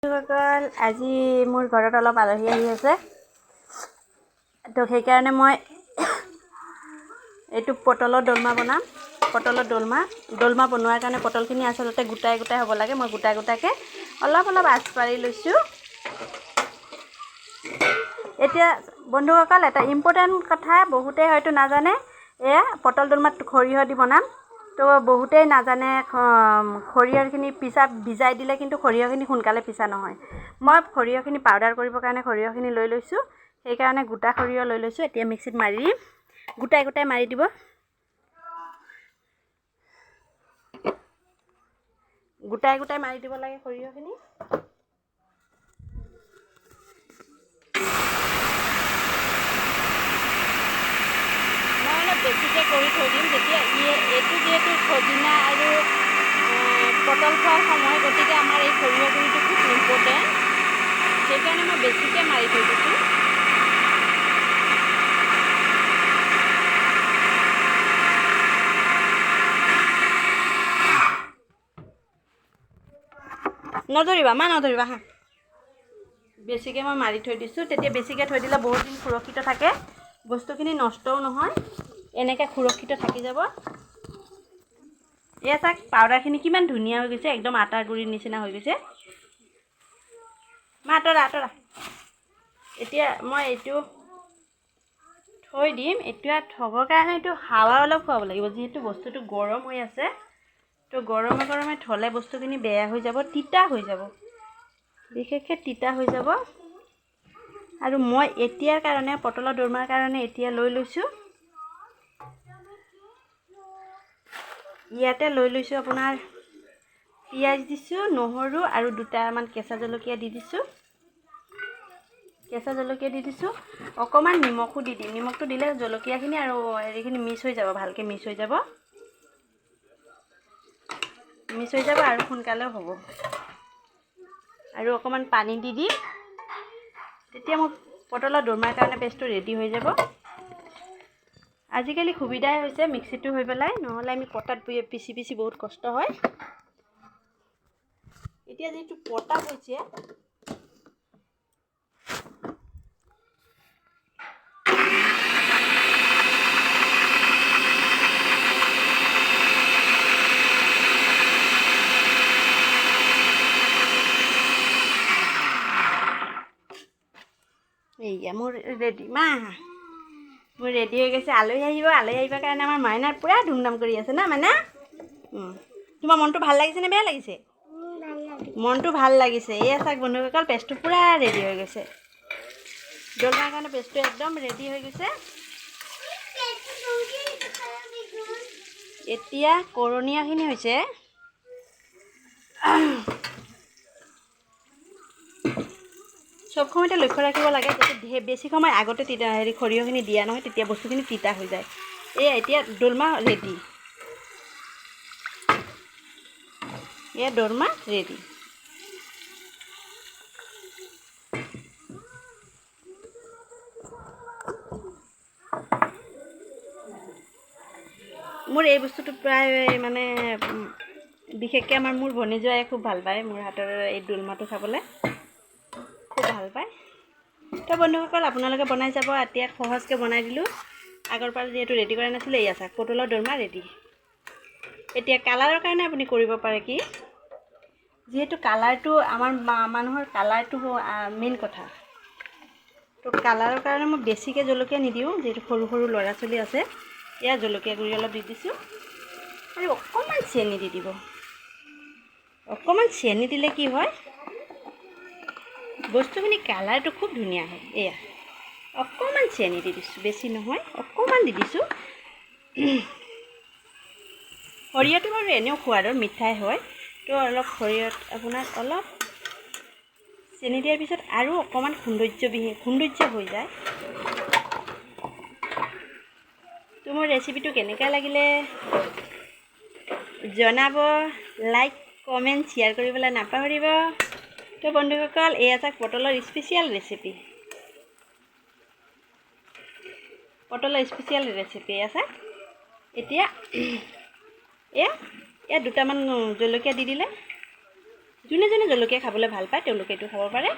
আজি মোৰ ঘৰত অলপ আলহী আহি আছে, তো সেইকাৰণে মই এইটো পটলৰ দোলমা বনাম। পটলৰ দোলমা বনোৱাৰ কাৰণে পটলখিনি আচলতে গোটাই গোটাই হ'ব লাগে। মই গোটাই গোটাকৈ অলপ আঁচ পাৰি লৈছোঁ। এতিয়া বন্ধুসকল, এটা ইম্পৰ্টেণ্ট কথা বহুতেই হয়তো নাজানে, এয়া পটল দোলমাত সৰিয়হ দি বনাম। তো বহুতেই নাজানে সৰিয়হখিনি ভিজাই দিলে কিন্তু সৰিয়হখিনি সোনকালে পিছা নহয়। মই সৰিয়হখিনি পাউডাৰ কৰিবৰ কাৰণে সৰিয়হখিনি লৈ লৈছোঁ। সেইকাৰণে গোটা সৰিয়হ লৈ লৈছোঁ। এতিয়া মিক্সিত মাৰি দিম, গোটাই গোটাই মাৰি দিব। গোটাই গোটাই মাৰি দিব লাগে সৰিয়হখিনি। মই অলপ বেছিকৈ কৰি থৈ দিম, যেতিয়া এইটো যিহেতু সদিনা আৰু পটল খোৱাৰ সময়, গতিকে আমাৰ এই সৰিয়হ গুড়িটো খুব ইম্পৰ্টেণ্ট। সেইকাৰণে মই বেছিকৈ মাৰি থৈ দিছোঁ। নধৰিবা হা। বেছিকৈ মই মাৰি থৈ দিছোঁ। তেতিয়া বেছিকৈ থৈ দিলে বহুত দিন সুৰক্ষিত থাকে, বস্তুখিনি নষ্টও নহয়, এনেকৈ সুৰক্ষিত থাকি যাব। এয়া চাওক, পাউডাৰখিনি কিমান ধুনীয়া হৈ গৈছে, একদম আটাৰ গুড়িৰ নিচিনা হৈ গৈছে। আঁতৰা। এতিয়া মই এইটো থৈ দিম। এতিয়া থ'বৰ কাৰণে এইটো হাৱা অলপ খুৱাব লাগিব, যিহেতু বস্তুটো গৰম হৈ আছে। তো গৰমে থ'লে বস্তুখিনি বেয়া হৈ যাব, তিতা হৈ যাব, বিশেষকৈ তিতা হৈ যাব। আৰু মই এতিয়াৰ কাৰণে পটলৰ দোলমাৰ কাৰণে এতিয়া লৈ লৈছোঁ, ইয়াতে লৈ লৈছোঁ আপোনাৰ পিঁয়াজ দিছোঁ, নহৰু আৰু দুটামান কেঁচা জলকীয়া দি দিছোঁ। অকণমান নিমখো দি দিম। নিমখটো দিলে জলকীয়াখিনি আৰু হেৰিখিনি মিক্স হৈ যাব, ভালকৈ মিক্স হৈ যাব আৰু সোনকালেও হ'ব। আৰু অকণমান পানী দি দিম, তেতিয়া মোৰ পটলৰ দোলমাৰ কাৰণে পেষ্টটো ৰেডি হৈ যাব। আজিকালি সুবিধাই হৈছে মিক্সিটো হৈ পেলাই, নহ'লে আমি পটাত পিচি বহুত কষ্ট হয়। এতিয়া যিহেতু পটা হৈছে, এইয়া মোৰ ৰেডি মোৰ ৰেডি হৈ গৈছে। আলহী আহিবৰ কাৰণে আমাৰ মাইনাৰ পূৰা ধুমধাম কৰি আছে না মাইনা। তোমাৰ মনটো ভাল লাগিছে নে বেয়া লাগিছে? মনটো ভাল লাগিছে। এয়া চাওক বন্ধুসকল, পেষ্টটো পূৰা ৰেডি হৈ গৈছে। দোলমাৰ কাৰণে পেষ্টটো একদম ৰেডি হৈ গৈছে। এতিয়া কৰণীয়খিনি হৈছে, চব সময়তে লক্ষ্য ৰাখিব লাগে যাতে বেছি সময় আগতে সৰিয়হখিনি দিয়া নহয়, তেতিয়া বস্তুখিনি তিতা হৈ যায়। এতিয়া দোলমা ৰেডি। মোৰ এই বস্তুটো প্ৰায় মানে বিশেষকৈ মোৰ ভনীজোৱাই খুব ভাল পায়, মোৰ হাতৰ এই দোলমাটো খাবলৈ খুব ভাল পায়। তো বন্ধুসকল, আপোনালোকে বনাই যাব। এতিয়া সহজকৈ বনাই দিলোঁ। আগৰ পৰা যিহেতু ৰেডি কৰা নাছিলে, এয়া চাওক পটলৰ দোলমা ৰেডি। এতিয়া কালাৰৰ কাৰণে আপুনি কৰিব পাৰে কি, যিহেতু কালাৰটো আমাৰ মানুহৰ কালাৰটো মেইন কথা। তো কালাৰৰ কাৰণে মই বেছিকৈ জলকীয়া নিদিওঁ, যিহেতু সৰু সৰু ল'ৰা ছোৱালী আছে। এয়া জলকীয়া গুড়ি অলপ দি দিছোঁ, আৰু অকণমান চেনি দি দিব। অকণমান চেনি দিলে কি হয়, বস্তুখিনি কালাৰটো খুব ধুনীয়া হয়। এয়া অকণমান চেনি দি দিছোঁ, বেছি নহয়, অকণমান দি দিছোঁ। সৰিয়হটো বাৰু এনেও সোৱাদৰ মিঠাই হয়, তো অলপ সৰিয়হত আপোনাৰ অলপ চেনি দিয়াৰ পিছত আৰু অকণমান সৌন্দৰ্য হৈ যায়। তো মোৰ ৰেচিপিটো কেনেকুৱা লাগিলে জনাব। লাইক, কমেণ্ট, শ্বেয়াৰ কৰিবলৈ নাপাহৰিব। তো বন্ধুসকল, এয়া চাওক পটলৰ স্পেচিয়েল ৰেচিপি এয়া চাওক। এতিয়া এয়া দুটামান জলকীয়া দি দিলে যোনে যোনে জলকীয়া খাবলৈ ভাল পায় তেওঁলোকে এইটো খাব পাৰে।